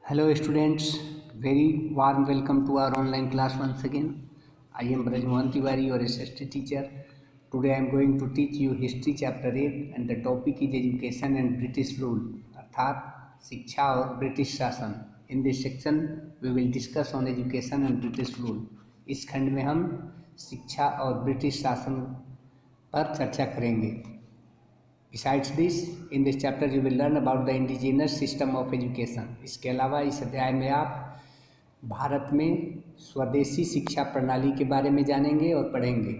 Hello students, very warm welcome to our online class once again. I am Brajmohan Tiwari, your SST teacher. Today I am going to teach you History chapter 8 and the topic is Education and British Rule अर्थात शिक्षा और British शासन. In this section we will discuss on education and British rule. इस खंड में हम शिक्षा और ब्रिटिश शासन पर चर्चा करेंगे. Besides this, in this chapter you will learn about the indigenous system of education. इसके अलावा इस अध्याय में आप भारत में स्वदेशी शिक्षा प्रणाली के बारे में जानेंगे और पढ़ेंगे.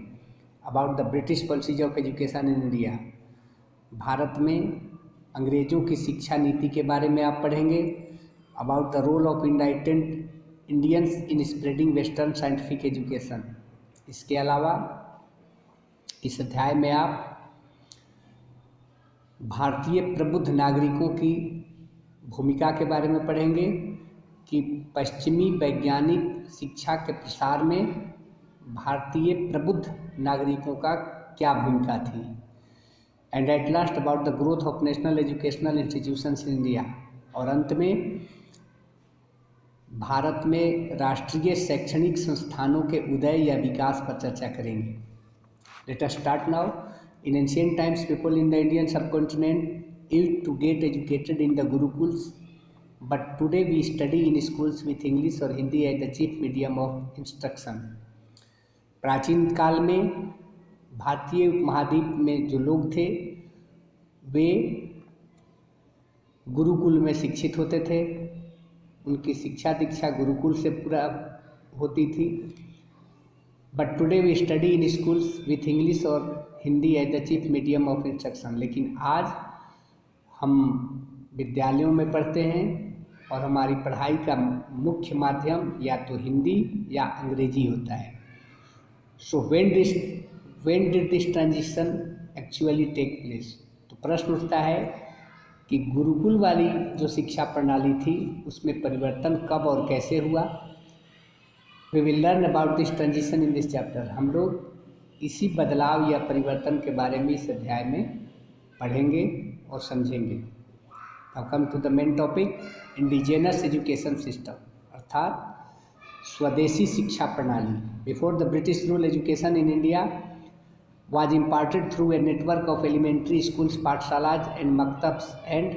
About the British policies of education in India. Bharat में अंग्रेजों की शिक्षा नीति के बारे में आप पढ़ेंगे. About the role of enlightened Indians in spreading Western scientific education. इसके अलावा इस अध्याय में आप भारतीय प्रबुद्ध नागरिकों की भूमिका के बारे में पढ़ेंगे कि पश्चिमी वैज्ञानिक शिक्षा के प्रसार में भारतीय प्रबुद्ध नागरिकों का क्या भूमिका थी. And at last about the growth of national educational institutions in India. और अंत में भारत में राष्ट्रीय शैक्षणिक संस्थानों के उदय या विकास पर चर्चा करेंगे. Let us start now. In ancient times, people in the Indian subcontinent used to get educated in the Gurukuls, but today we study in schools with English or Hindi as the chief medium of instruction. प्राचीन काल में भारतीय उपमहाद्वीप में जो लोग थे वे गुरुकुल में शिक्षित होते थे. उनकी शिक्षा दीक्षा गुरुकुल से पूरा होती थी. But today we study in schools with English और Hindi as the chief medium of instruction. लेकिन आज हम विद्यालयों में पढ़ते हैं और हमारी पढ़ाई का मुख्य माध्यम या तो हिंदी या अंग्रेजी होता है. So when did this transition actually take place. तो प्रश्न उठता है कि गुरुकुल वाली जो शिक्षा प्रणाली थी उसमें परिवर्तन कब और कैसे हुआ. We will learn about this transition in this chapter. हम लोग इसी बदलाव या परिवर्तन के बारे में इस अध्याय में पढ़ेंगे और समझेंगे. Now come to the main topic, indigenous education system अर्थात स्वदेशी शिक्षा प्रणाली. Before the British rule education in India was imparted through a network of elementary schools, pathshalas and maktabs and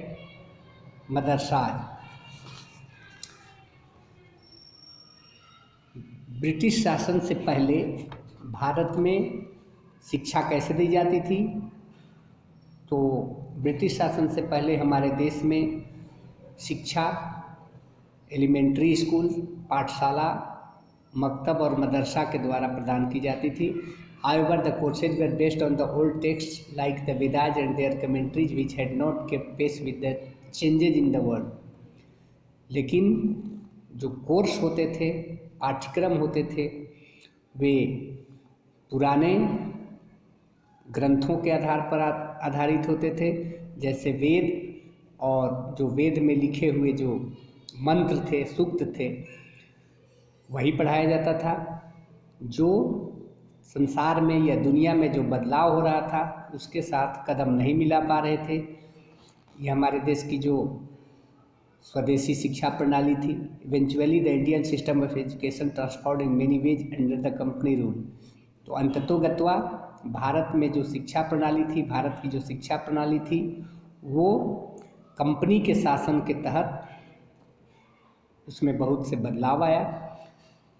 madrasas. British शासन से पहले भारत में शिक्षा कैसे दी जाती थी. तो ब्रिटिश शासन से पहले हमारे देश में शिक्षा एलिमेंट्री स्कूल, पाठशाला, मकतब और मदरसा के द्वारा प्रदान की जाती थी. However the courses were based on the old text like the Vedas and their commentaries which had not kept pace with the changes in the world. लेकिन जो कोर्स होते थे, पाठ्यक्रम होते थे, वे पुराने ग्रंथों के आधार पर आधारित होते थे. जैसे वेद और जो वेद में लिखे हुए जो मंत्र थे, सूक्त थे, वही पढ़ाया जाता था. जो संसार में या दुनिया में जो बदलाव हो रहा था उसके साथ कदम नहीं मिला पा रहे थे. ये हमारे देश की जो स्वदेशी शिक्षा प्रणाली थी. Eventually the Indian system of education transformed in many ways under the company rule. तो अंततोगत्वा भारत में जो शिक्षा प्रणाली थी, भारत की जो शिक्षा प्रणाली थी वो कंपनी के शासन के तहत उसमें बहुत से बदलाव आया.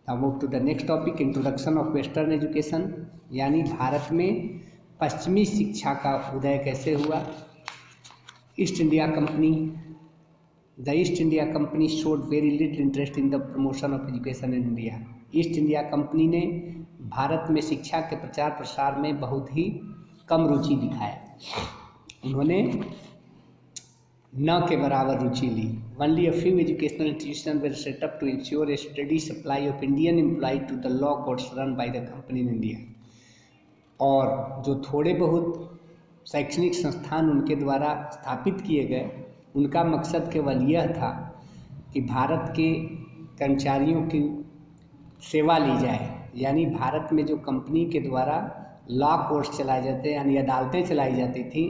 Now move to the next topic, introduction of western education. यानी भारत में पश्चिमी शिक्षा का उदय कैसे हुआ. East India company The East India Company showed very little interest in the promotion of education in India. East India company ने भारत में शिक्षा के प्रचार प्रसार में बहुत ही कम रुचि दिखाया. उन्होंने न के बराबर रुचि ली. Only a few educational institutions were set up to ensure a steady supply of Indian employees to the law courts run by the company in India. और जो थोड़े बहुत शैक्षणिक संस्थान उनके द्वारा स्थापित किए गए उनका मकसद केवल यह था कि भारत के कर्मचारियों की सेवा ली जाए. यानी भारत में जो कंपनी के द्वारा लॉ कोर्ट्स चलाए जाते यानी अदालतें चलाई जाती थी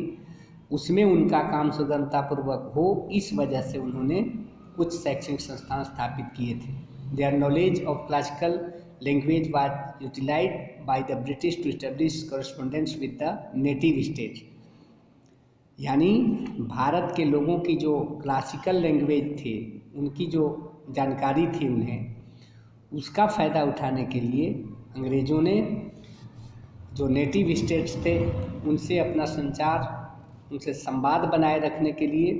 उसमें उनका काम सुगमतापूर्वक हो, इस वजह से उन्होंने उच्च शैक्षणिक संस्थान स्थापित किए थे। Their knowledge of classical language was utilised by the British to establish correspondence with the native state. यानी भारत के लोगों की जो क्लासिकल लैंग्वेज थे, उनकी जो जानकारी थी उन्हें, उसका फ़ायदा उठाने के लिए अंग्रेज़ों ने जो नेटिव स्टेट्स थे उनसे अपना संचार, उनसे संवाद बनाए रखने के लिए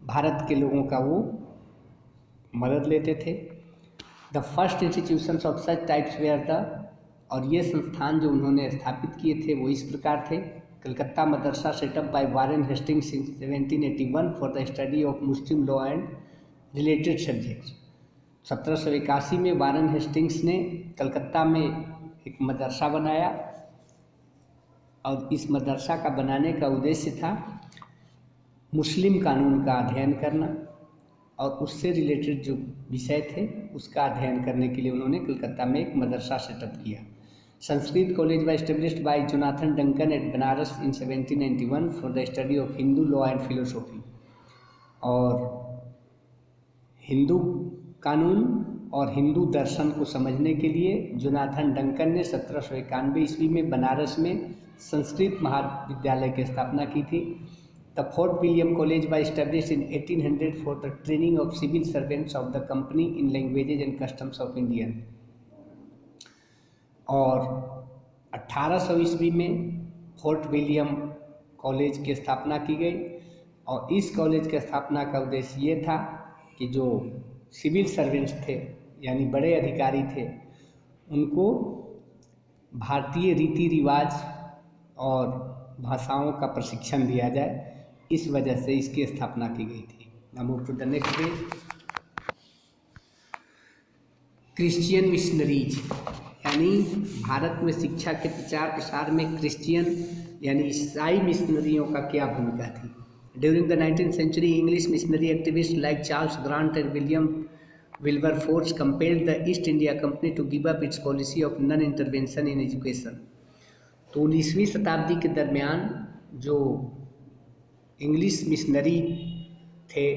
भारत के लोगों का वो मदद लेते थे। The first institutions of such types were the, और ये संस्थान जो उन्होंने स्थापित किए थे वो इस प्रकार थे। Calcutta Madrasa set up by Warren Hastings in 1781 for the study of Muslim law and related subjects. 1781 में वारेन हेस्टिंग्स ने कलकत्ता में एक मदरसा बनाया और इस मदरसा का बनाने का उद्देश्य था मुस्लिम कानून का अध्ययन करना और उससे रिलेटेड जो विषय थे उसका अध्ययन करने के लिए उन्होंने कलकत्ता में एक मदरसा सेटअप किया। Sanskrit college was established by Jonathan Duncan at Banaras in 1791 for the study of Hindu law and philosophy. और हिंदू कानून और हिंदू दर्शन को समझने के लिए जोनाथन डंकन ने 1791 ईस्वी में बनारस में संस्कृत महाविद्यालय की स्थापना की थी। The Fort William college was established in 1800 for the training of civil servants of the company in languages and customs of Indian. और 1800 ईस्वी में फोर्ट विलियम कॉलेज की स्थापना की गई और इस कॉलेज की स्थापना का उद्देश्य ये था कि जो सिविल सर्वेंट्स थे यानी बड़े अधिकारी थे उनको भारतीय रीति रिवाज और भाषाओं का प्रशिक्षण दिया जाए, इस वजह से इसकी स्थापना की गई थी। Now move to the next page. Christian missionaries, यानी भारत में शिक्षा के प्रचार प्रसार में क्रिश्चियन यानी ईसाई मिशनरियों का क्या भूमिका थी। During the 19th century, English missionary activists like Charles Grant and William Wilberforce compelled the East India Company to give up its policy of non-intervention in education। तो 19वीं शताब्दी के दरमियान जो इंग्लिश मिशनरी थे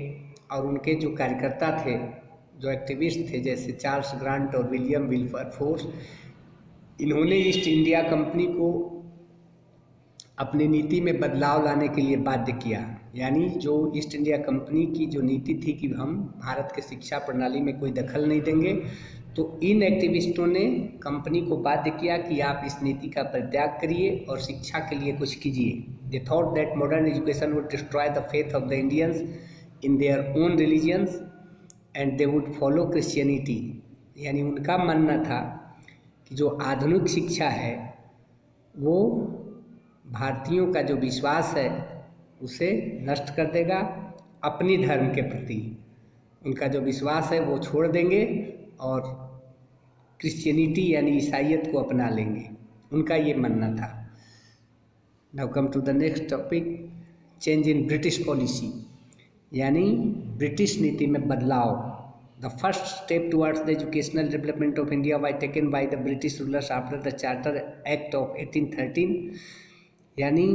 और उनके जो कार्यकर्ता थे, जो एक्टिविस्ट थे, जैसे चार्ल्स ग्रांट और विलियम विल्बरफोर्स, इन्होंने ईस्ट इंडिया कंपनी को अपनी नीति में बदलाव लाने के लिए बाध्य किया। यानी जो ईस्ट इंडिया कंपनी की जो नीति थी कि हम भारत के शिक्षा प्रणाली में कोई दखल नहीं देंगे, तो इन एक्टिविस्टों ने कंपनी को बाध्य किया कि आप इस नीति का परित्याग करिए और शिक्षा के लिए कुछ कीजिए। They thought that modern education would destroy the faith of the Indians in their own religions and they would follow Christianity. यानी उनका मानना था कि जो आधुनिक शिक्षा है वो भारतीयों का जो विश्वास है उसे नष्ट कर देगा, अपनी धर्म के प्रति उनका जो विश्वास है वो छोड़ देंगे और क्रिश्चियनिटी यानी ईसाइयत को अपना लेंगे, उनका ये मानना था। Now come to the next topic, change in British policy, यानी ब्रिटिश नीति में बदलाव। The first step towards the educational development of India was taken by the British rulers after the charter act of 1813। यानी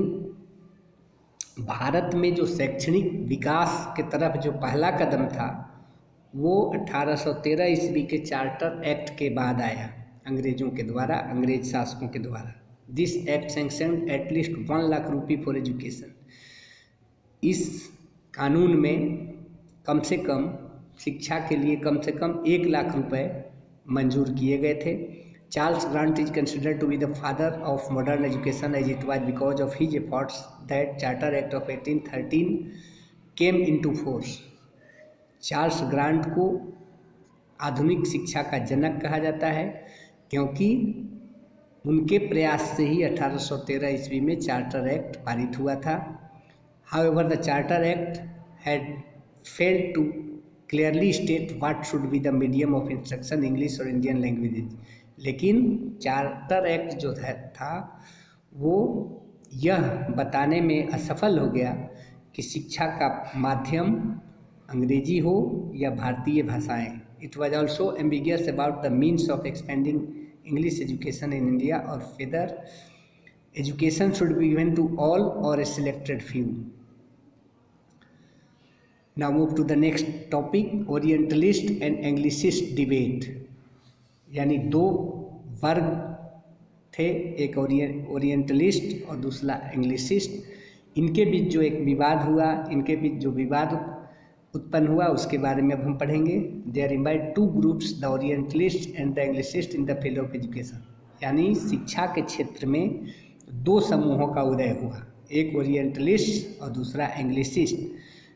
भारत में जो शैक्षणिक विकास के तरफ जो पहला कदम था वो 1813 ईस्वी के चार्टर एक्ट के बाद आया, अंग्रेजों के द्वारा, अंग्रेज शासकों के द्वारा। This act sanctioned at least 1 lakh रुपये फॉर एजुकेशन। इस कानून में कम से कम शिक्षा के लिए कम से कम 1 लाख रुपए मंजूर किए गए थे। Charles Grant is considered to be the father of modern education as it was because of his efforts that Charter Act of 1813 came into force। Charles grant को आधुनिक शिक्षा का जनक कहा जाता है क्योंकि उनके प्रयास से ही 1813 ईस्वी में चार्टर एक्ट पारित हुआ था। However, the Charter Act had failed to clearly state what should be the medium of instruction, English or Indian languages। लेकिन चार्टर एक्ट जो था वो यह बताने में असफल हो गया कि शिक्षा का माध्यम अंग्रेजी हो या भारतीय भाषाएं। It was also ambiguous about the means of expanding English education in India और whether education should be given to all और a selected few. Now move to the next topic, orientalist and anglicist debate. यानी दो वर्ग थे, एक orientalist और दूसरा Anglicist. इनके बीच जो एक विवाद हुआ, इनके बीच जो विवाद उत्पन्न हुआ उसके बारे में अब हम पढ़ेंगे। There abide two groups, the orientalist and the anglicist in the field of education. यानी शिक्षा के क्षेत्र में दो समूहों का उदय हुआ, एक ओरिएंटलिस्ट और दूसरा Anglicist.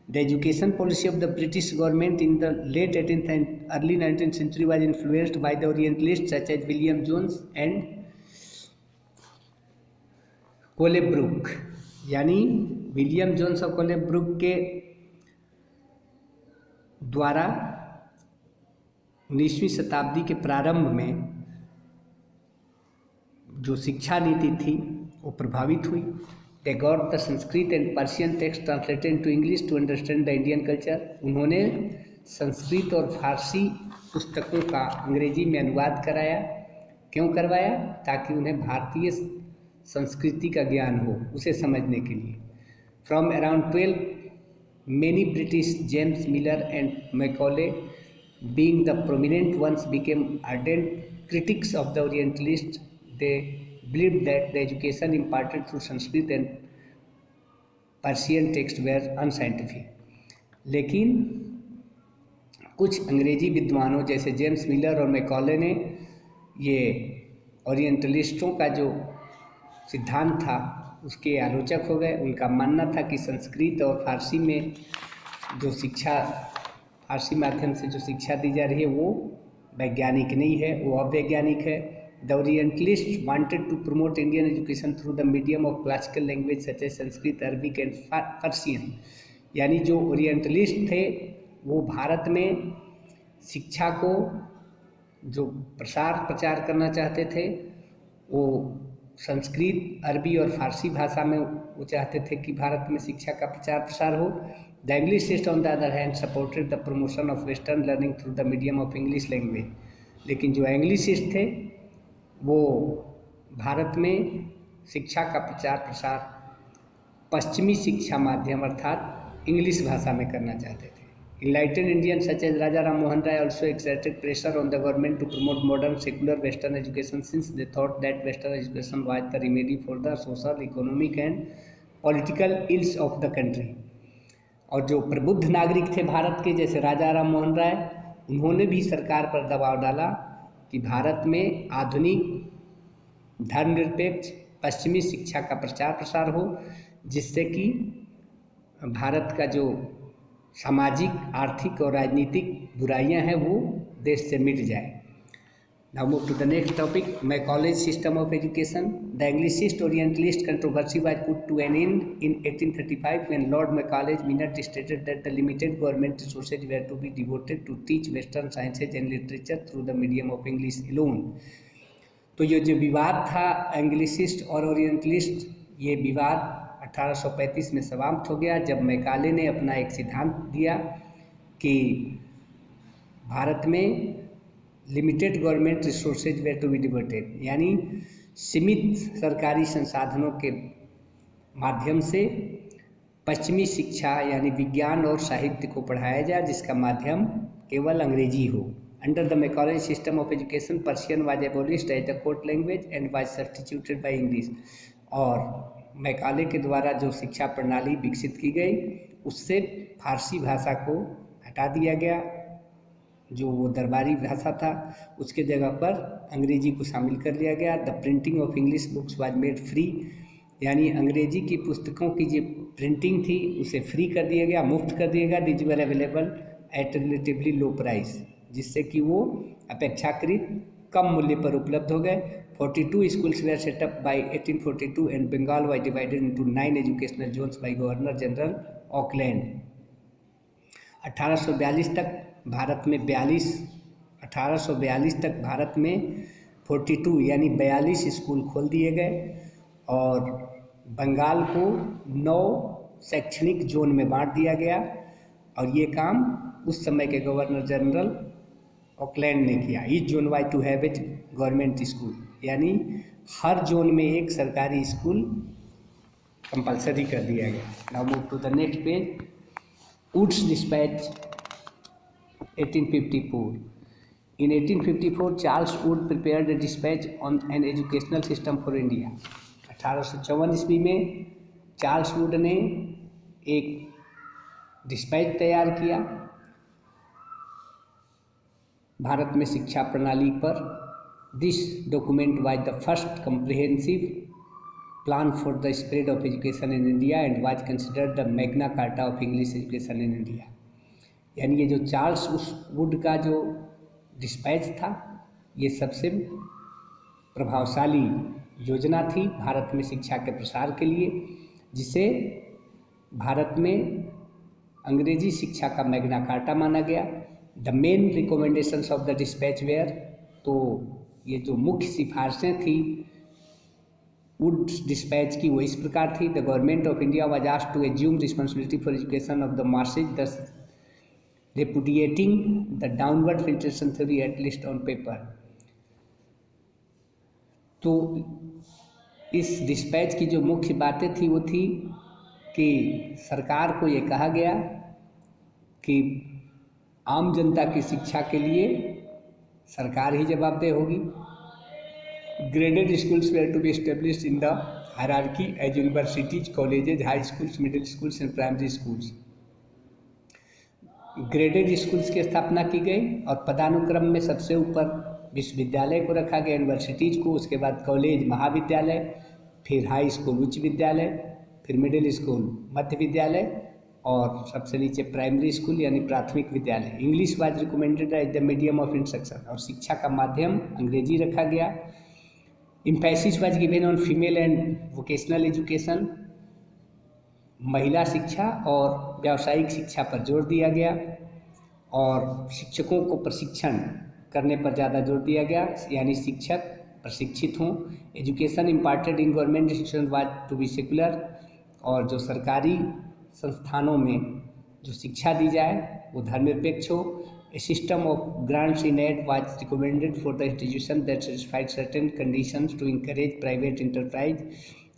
The education policy of the British government in the late 18th and early 19th century was influenced by the Orientalists such as William Jones and Colebrook. यानी विलियम जोन्स और कोलेब्रुक के द्वारा 19वीं शताब्दी के प्रारंभ में जो शिक्षा नीति थी वो प्रभावित हुई। They got the Sanskrit and Persian text translated into English to understand the Indian culture। उन्होंने संस्कृत और फारसी पुस्तकों का अंग्रेजी में अनुवाद कराया। क्यों करवाया? ताकि उन्हें भारतीय संस्कृति का ज्ञान हो, उसे समझने के लिए। From around 12, many British, James Miller and Macaulay being the prominent ones, became ardent critics of the Orientalists। They believed that the education imparted through Sanskrit and Persian text were unscientific। लेकिन कुछ अंग्रेजी विद्वानों जैसे James Miller और Macaulay ने ये ओरिएंटलिस्टों का जो सिद्धांत था उसके आलोचक हो गए। उनका मानना था कि संस्कृत और फारसी में जो शिक्षा, फारसी माध्यम से जो शिक्षा दी जा रही है वो वैज्ञानिक नहीं है, वो अवैज्ञानिक है। The Orientalists wanted to promote Indian education through the medium of classical language such as Sanskrit, Arabic and Persian। यानी जो ओरिएंटलिस्ट थे वो भारत में शिक्षा को जो प्रचार करना चाहते थे वो संस्कृत, अरबी और फारसी भाषा में वो चाहते थे कि भारत में शिक्षा का प्रसार हो। The Englishist on the other hand supported the promotion of Western learning through the medium of English language। लेकिन जो एंग्लिसिस्ट थे वो भारत में शिक्षा का प्रसार पश्चिमी शिक्षा माध्यम अर्थात इंग्लिश भाषा में करना चाहते थे। Enlightened Indians such as Raja Ram Mohan Rai also exerted pressure on the government to promote modern secular Western education, since they thought that Western education was the remedy for the social, economic and political ills of the country। और जो प्रबुद्ध नागरिक थे भारत के जैसे राजा राम मोहन राय, उन्होंने भी सरकार पर दबाव डाला कि भारत में आधुनिक धर्मनिरपेक्ष पश्चिमी शिक्षा का प्रसार हो, जिससे कि भारत का जो सामाजिक, आर्थिक और राजनीतिक बुराइयां हैं वो देश से मिट जाए। Now move to the next topic, Macaulay's system of education. The anglicist orientalist controversy was put to an end in 1835 when lord Macaulay's minute stated that the limited government resources were to be devoted to teach western sciences and literature through the medium of English alone. तो ये जो विवाद था Anglicist और orientalist, ये विवाद 1835 में समाप्त हो गया जब मैकाले ने अपना एक सिद्धांत दिया कि भारत में limited government resources were to be devoted, यानी सीमित सरकारी संसाधनों के माध्यम से पश्चिमी शिक्षा यानी विज्ञान और साहित्य को पढ़ाया जाए, जिसका माध्यम केवल अंग्रेजी हो। Under the Macaulay's system of education Persian was abolished as the court language and was substituted by English. और मैकाले के द्वारा जो शिक्षा प्रणाली विकसित की गई उससे फारसी भाषा को हटा दिया गया, जो वो दरबारी भाषा था उसके जगह पर अंग्रेजी को शामिल कर लिया गया। The printing of English books was made free, यानी अंग्रेजी की पुस्तकों की जो प्रिंटिंग थी उसे फ्री कर दिया गया, मुफ्त कर दिया गया। This were available at relatively low price, जिससे कि वो अपेक्षाकृत कम मूल्य पर उपलब्ध हो गए। 42 schools were set up by 1842 and Bengal was divided into 9 educational zones by Governor General Auckland। 1842 तक भारत में 42 यानी 42 स्कूल खोल दिए गए और बंगाल को 9 शैक्षणिक जोन में बांट दिया गया। और ये काम उस समय के गवर्नर जनरल ऑकलैंड ने किया। Each zone was to have it government school, यानी हर जोन में एक सरकारी स्कूल कंपलसरी कर दिया गया। Now move to the next page, Woods Dispatch 1854. In 1854, Charles Wood prepared a dispatch on an educational system for India. 1854 ईस्वी में चार्ल्स वुड ने एक डिस्पैच तैयार किया भारत में शिक्षा प्रणाली पर. This document was the first comprehensive plan for the spread of education in India and was considered the Magna carta of English education in India. यानी ये जो चार्ल्स वुड का जो डिस्पैच था, ये सबसे प्रभावशाली योजना थी भारत में शिक्षा के प्रसार के लिए, जिसे भारत में अंग्रेजी शिक्षा का मैग्ना कार्टा माना गया. The main recommendations of the dispatch were, तो ये जो मुख्य सिफारिशें थी वुड्स डिस्पैच की वो इस प्रकार थी. The government of India was asked to assume responsibility for education of the masses, thus repudiating the downward filtration theory at least on paper. तो इस डिस्पैच की जो मुख्य बातें थी वो थी कि सरकार को ये कहा गया कि आम जनता की शिक्षा के लिए सरकार ही जवाबदेह होगी. Graded schools were to be established in the hierarchy as universities, colleges, high schools, middle schools and primary schools. Graded schools की स्थापना की गई और पदानुक्रम में सबसे ऊपर विश्वविद्यालय को रखा गया, यूनिवर्सिटीज़ को, उसके बाद कॉलेज महाविद्यालय, फिर हाई स्कूल उच्च विद्यालय, फिर मिडिल स्कूल मध्य विद्यालय और सबसे नीचे प्राइमरी स्कूल यानी प्राथमिक विद्यालय. English was recommended as the medium of instruction, और शिक्षा का माध्यम अंग्रेजी रखा गया. Emphasis was given on female and vocational education, महिला शिक्षा और व्यावसायिक शिक्षा पर जोर दिया गया और शिक्षकों को प्रशिक्षण करने पर ज़्यादा जोर दिया गया, यानी शिक्षक प्रशिक्षित हों. Education imparted in government institution was to be secular, और जो सरकारी संस्थानों में जो शिक्षा दी जाए वो धर्मनिरपेक्ष हो. A system of grants in aid was recommended for the institution that satisfied certain conditions to encourage private enterprise.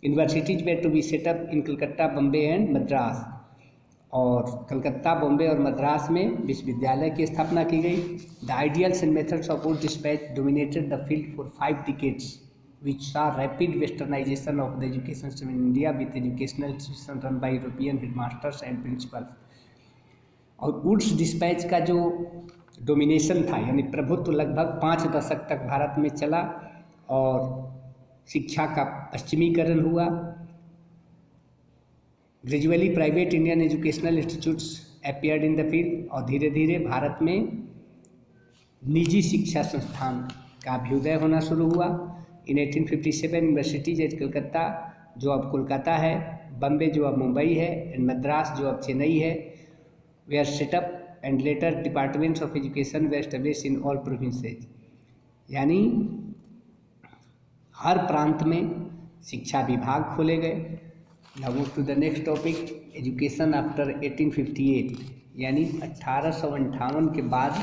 Universities were to be set up in Calcutta, Bombay and Madras, और कलकत्ता, बॉम्बे और मद्रास में विश्वविद्यालय की स्थापना की गई. The ideals and methods of Wood dispatch dominated the field for 5 decades, which saw rapid westernization of the education system in India with educational institutions run by European headmasters and principals. और woods dispatch का जो domination था यानी प्रभुत्व लगभग 5 दशक तक भारत में चला और शिक्षा का पश्चिमीकरण हुआ. Gradually private Indian educational institutes appeared in the field, और धीरे धीरे भारत में निजी शिक्षा संस्थान का अभ्युदय होना शुरू हुआ. इन 1857 यूनिवर्सिटीज एट कलकत्ता, जो अब कोलकाता है, बम्बे जो अब मुंबई है, एंड मद्रास जो अब चेन्नई है, were set up and later departments of education were establish in all provinces. यानी हर प्रांत में शिक्षा विभाग खोले गए. Now move to the next topic, education after 1858, यानी 1858 के बाद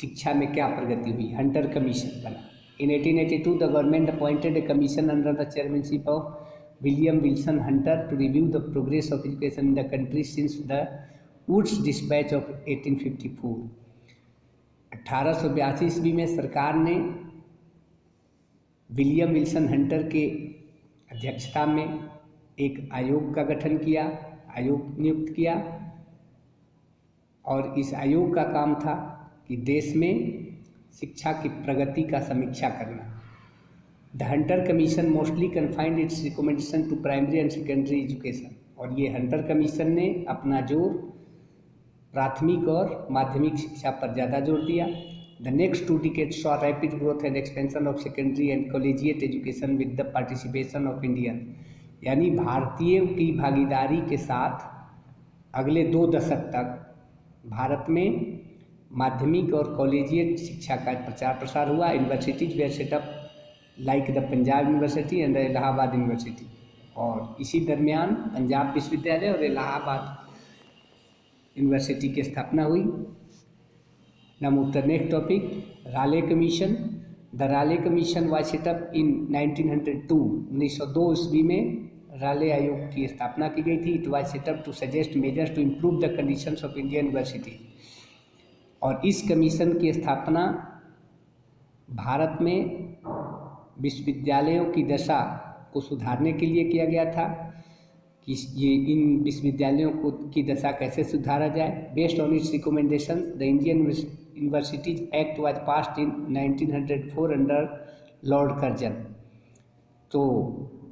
शिक्षा में क्या प्रगति हुई. हंटर कमीशन बना. In 1882 the government appointed a commission under the chairmanship of William Wilson Hunter to review the progress of education in the country since the Woods Dispatch of 1854. 1882 ईस्वी में सरकार ने विलियम विल्सन हंटर के अध्यक्षता में एक आयोग का गठन किया, आयोग नियुक्त किया, और इस आयोग का काम था कि देश में शिक्षा की प्रगति का समीक्षा करना. The Hunter commission mostly confined its recommendation to primary and secondary education, और ये हंटर कमीशन ने अपना जोर प्राथमिक और माध्यमिक शिक्षा पर ज़्यादा जोर दिया. The next 2 decades saw rapid growth and expansion of secondary and collegiate education with the participation of Indian, यानी भारतीय की भागीदारी के साथ अगले 2 दशक तक भारत में माध्यमिक और कॉलेजिएट शिक्षा का प्रचार प्रसार हुआ. Universities were set up like the Punjab university and Allahabad university, और इसी दरमियान पंजाब विश्वविद्यालय और इलाहाबाद यूनिवर्सिटी की स्थापना हुई. Now the next topic, Raleigh commission. The Raleigh commission was set up in 1902 ईस्वी में राले आयोग की स्थापना की गई थी। It was set up to suggest measures to improve the conditions of Indian university. और इस कमीशन की स्थापना भारत में विश्वविद्यालयों की दशा को सुधारने के लिए किया गया था कि ये इन विश्वविद्यालयों को की दशा कैसे सुधारा जाए। Based on it's recommendation the Indian universities act was passed in 1904 under Lord Curzon. तो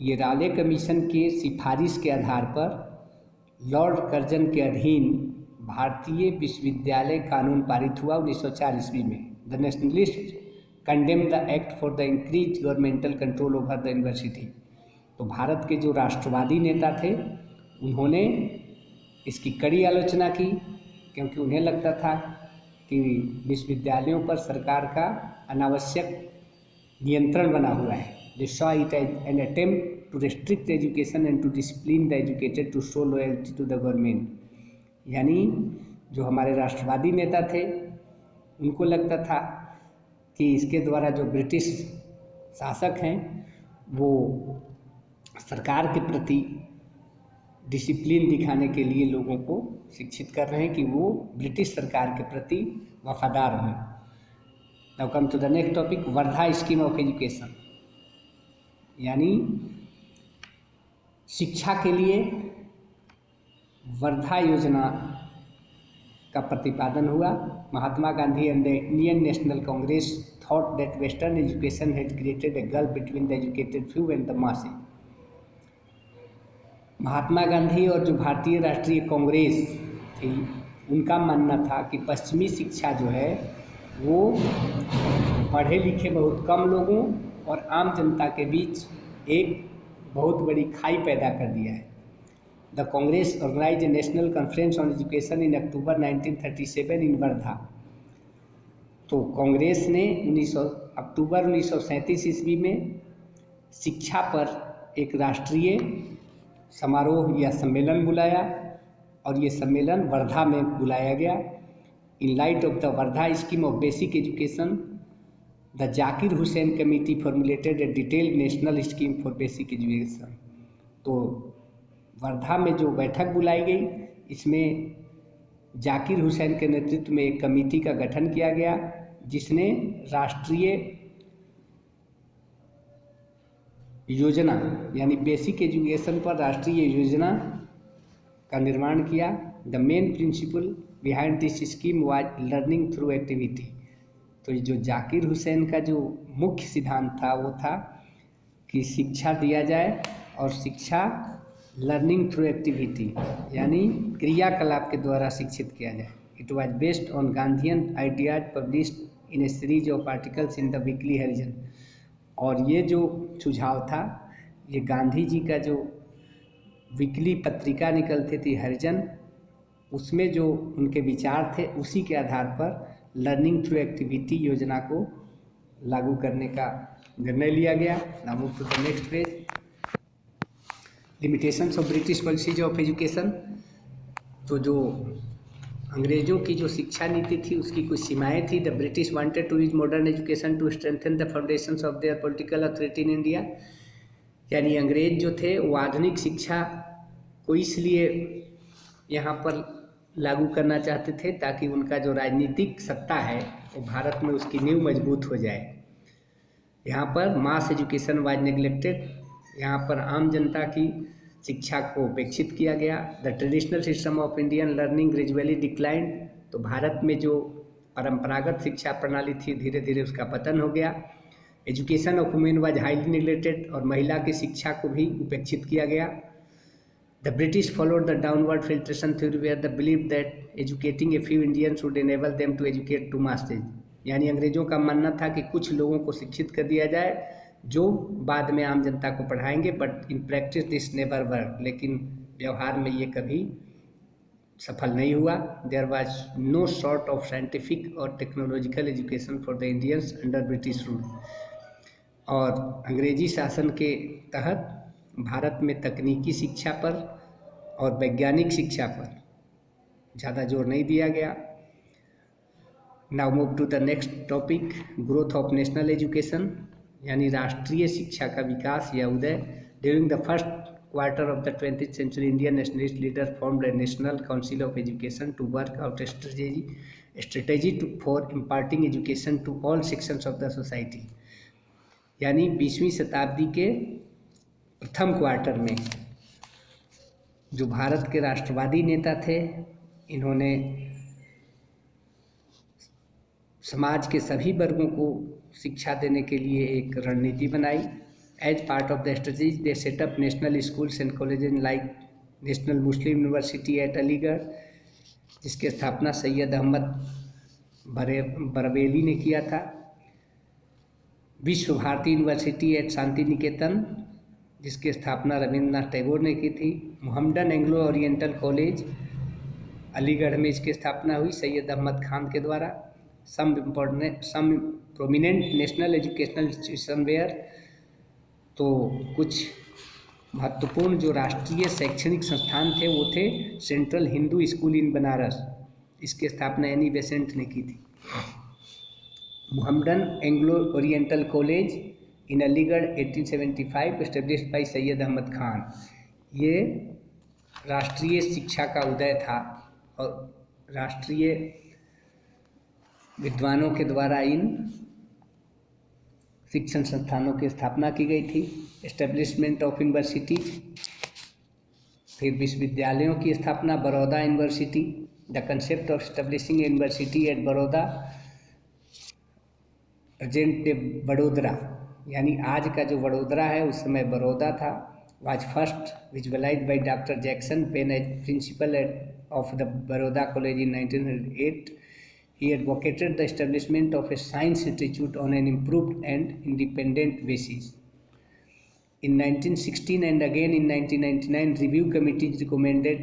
ये राले कमीशन के सिफारिश के आधार पर लॉर्ड कर्जन के अधीन भारतीय विश्वविद्यालय कानून पारित हुआ 1904 ईस्वी में। The nationalist condemn the act for the increase governmental control over the university. तो भारत के जो राष्ट्रवादी नेता थे उन्होंने इसकी कड़ी आलोचना की, क्योंकि उन्हें लगता था कि विश्वविद्यालयों पर सरकार का अनावश्यक नियंत्रण बना हुआ है। They saw it as an attempt to restrict education and to discipline the educated to show loyalty to the government। यानी जो हमारे राष्ट्रवादी नेता थे उनको लगता था कि इसके द्वारा जो ब्रिटिश शासक हैं वो सरकार के प्रति डिसिप्लिन दिखाने के लिए लोगों को शिक्षित कर रहे हैं कि वो ब्रिटिश सरकार के प्रति वफादार हों। Now come to the next topic, Wardha scheme of education. यानी शिक्षा के लिए वर्धा योजना का प्रतिपादन हुआ। Mahatma Gandhi and the Indian National Congress thought that western education had created a gulf between the educated few and the masses. Mahatma Gandhi और जो भारतीय राष्ट्रीय कांग्रेस थी उनका मानना था कि पश्चिमी शिक्षा जो है वो पढ़े लिखे बहुत कम लोगों और आम जनता के बीच एक बहुत बड़ी खाई पैदा कर दिया है। The Congress organize a national conference on education in October 1937 in Wardha. तो कांग्रेस ने अक्टूबर 1937 ईस्वी में शिक्षा पर एक राष्ट्रीय समारोह या सम्मेलन बुलाया और ये सम्मेलन वर्धा में बुलाया गया। In light of the Wardha scheme of basic education the Zakir Hussain committee formulated A detailed national scheme for basic education. तो वर्धा में जो बैठक बुलाई गई इसमें जाकिर हुसैन के नेतृत्व में एक कमेटी का गठन किया गया जिसने राष्ट्रीय योजना यानी बेसिक एजुकेशन पर राष्ट्रीय योजना का निर्माण किया। The main principle behind this scheme was learning through activity. तो जो जाकिर हुसैन का जो मुख्य सिद्धांत था वो था कि शिक्षा दिया जाए और शिक्षा लर्निंग थ्रू एक्टिविटी यानी क्रियाकलाप के द्वारा शिक्षित किया जाए। It was based on Gandhian ideas published in a series of articles in the weekly Harijan. और ये जो सुझाव था ये गांधी जी का जो वीकली पत्रिका निकलती थी हरिजन, उसमें जो उनके विचार थे उसी के आधार पर लर्निंग थ्रू एक्टिविटी योजना को लागू करने का निर्णय लिया गया। Now move to the next page, limitations of British policies of education. तो जो अंग्रेज़ों की जो शिक्षा नीति थी उसकी कुछ सीमाएं थी। The British wanted to use modern education to strengthen the foundations of their political authority in India. यानी अंग्रेज जो थे वो आधुनिक शिक्षा को इसलिए यहाँ पर लागू करना चाहते थे ताकि उनका जो राजनीतिक सत्ता है वो भारत में उसकी नींव मजबूत हो जाए। यहाँ पर मास एजुकेशन वाज नेग्लेक्टेड, यहाँ पर आम जनता की शिक्षा को उपेक्षित किया गया। The traditional system of Indian learning gradually declined. तो भारत में जो परंपरागत शिक्षा प्रणाली थी धीरे धीरे उसका पतन हो गया। Education of women was highly neglected और महिला की शिक्षा को भी उपेक्षित किया गया। The British followed the downward filtration theory where they believed that educating a few Indians would enable them to educate to masses। यानी अंग्रेजों का मानना था कि कुछ लोगों को शिक्षित कर दिया जाए जो बाद में आम जनता को पढ़ाएंगे, but in practice this never work. लेकिन व्यवहार में ये कभी सफल नहीं हुआ। There was no sort of scientific और technological education for the Indians under British rule. और अंग्रेजी शासन के तहत भारत में तकनीकी शिक्षा पर और वैज्ञानिक शिक्षा पर ज़्यादा जोर नहीं दिया गया। Now move to the next topic, growth of national education यानी राष्ट्रीय शिक्षा का विकास या उदय। During the first quarter of the 20th century, Indian nationalist leader formed a National Council of Education to work out a strategy for imparting education to all sections of the society. यानी 20वीं शताब्दी के प्रथम quarter में जो भारत के राष्ट्रवादी नेता थे, इन्होंने समाज के सभी वर्गों को शिक्षा देने के लिए एक रणनीति बनाई. As part of the strategy they set up national schools and colleges like national Muslim university at Aligarh, जिसकी स्थापना सैयद अहमद बरेलवी ने किया था. Vishwa Bharati university at Shantiniketan, जिसकी स्थापना रविंद्रनाथ टैगोर ने की थी. Mohammedan Anglo Oriental college Aligarh में इसकी स्थापना हुई सैयद अहमद खान के द्वारा. some prominent national educational institution were, तो कुछ महत्वपूर्ण जो राष्ट्रीय शैक्षणिक संस्थान थे वो थे central Hindu school in Banaras, इसकी स्थापना एनी बेसेंट ने की थी. Mohammedan Anglo Oriental college in Aligarh 1875 established by Sayyid Ahmad Khan. ये राष्ट्रीय शिक्षा का उदय था और राष्ट्रीय विद्वानों के द्वारा इन शिक्षण संस्थानों की स्थापना की गई थी. एस्टेब्लिशमेंट ऑफ यूनिवर्सिटी, फिर विश्वविद्यालयों की स्थापना. Baroda university, the concept of establishing university at Baroda present Vadodara, यानी आज का जो वडोदरा है उस समय बड़ौदा था. Was first visualised by doctor Jackson Penn as principal of the Baroda college in 1908. He advocated the establishment of a science institute on an improved and independent basis. In 1916 and again in 1999, review committees recommended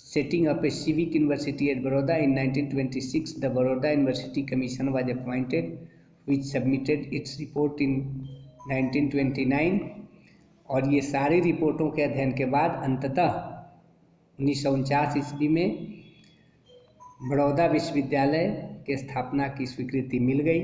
setting up a civic university at Baroda. In 1926, the Baroda University Commission was appointed, which submitted its report in 1929. और ये सारी रिपोर्टों के अध्ययन के बाद अंततः 1949 ईस्वी में बड़ौदा विश्वविद्यालय के स्थापना की स्वीकृति मिल गई.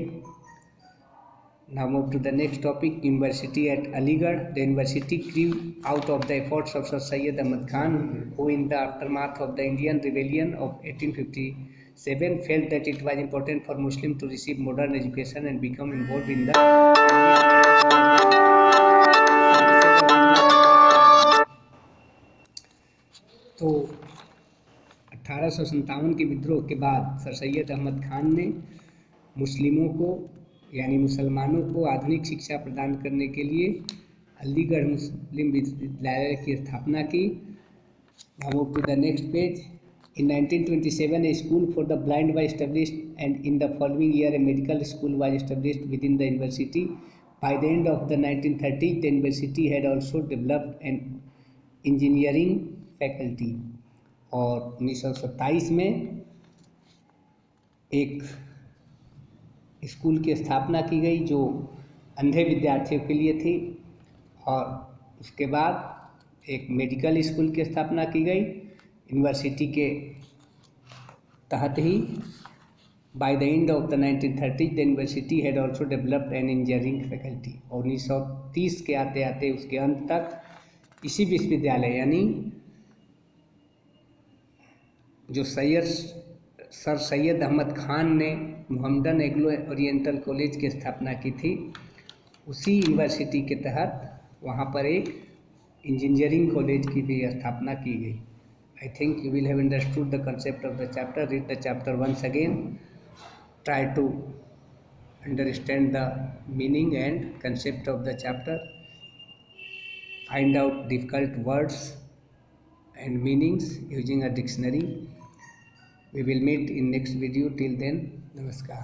Now move to the next topic, university at Aligarh. The university grew out of the efforts of Sir Syed Ahmad Khan, who in the aftermath of the Indian Rebellion of 1857 felt that it was important for Muslims to receive modern education and become involved in the तो 1857 के विद्रोह के बाद sir Syed Ahmad Khan ने मुस्लिमों को यानी मुसलमानों को आधुनिक शिक्षा प्रदान करने के लिए अलीगढ़ मुस्लिम विश्वविद्यालय की स्थापना की. Now move to the next page. In 1927, a school for the blind was established, and in the following year, a medical school was established within the university. By the end of the 1930s, the university had also developed an engineering faculty. और 1927 में एक school की स्थापना की गई जो अंधे विद्यार्थियों के लिए थी, और उसके बाद एक मेडिकल स्कूल की स्थापना की गई यूनिवर्सिटी के तहत ही. By the end of the 1930s the university had also developed an engineering faculty. और 1930 के आते आते उसके अंत तक इसी विश्वविद्यालय यानी जो सर सैयद अहमद खान ने मोहम्मडन एंग्लो ओरिएंटल कॉलेज की स्थापना की थी, उसी यूनिवर्सिटी के तहत वहाँ पर एक इंजीनियरिंग कॉलेज की भी स्थापना की गई. I think you will have understood the concept of the chapter. Read the chapter once again, try to understand the meaning and concept of the chapter, find out difficult words and meanings using a dictionary. We will meet in next video. Till then, namaskar.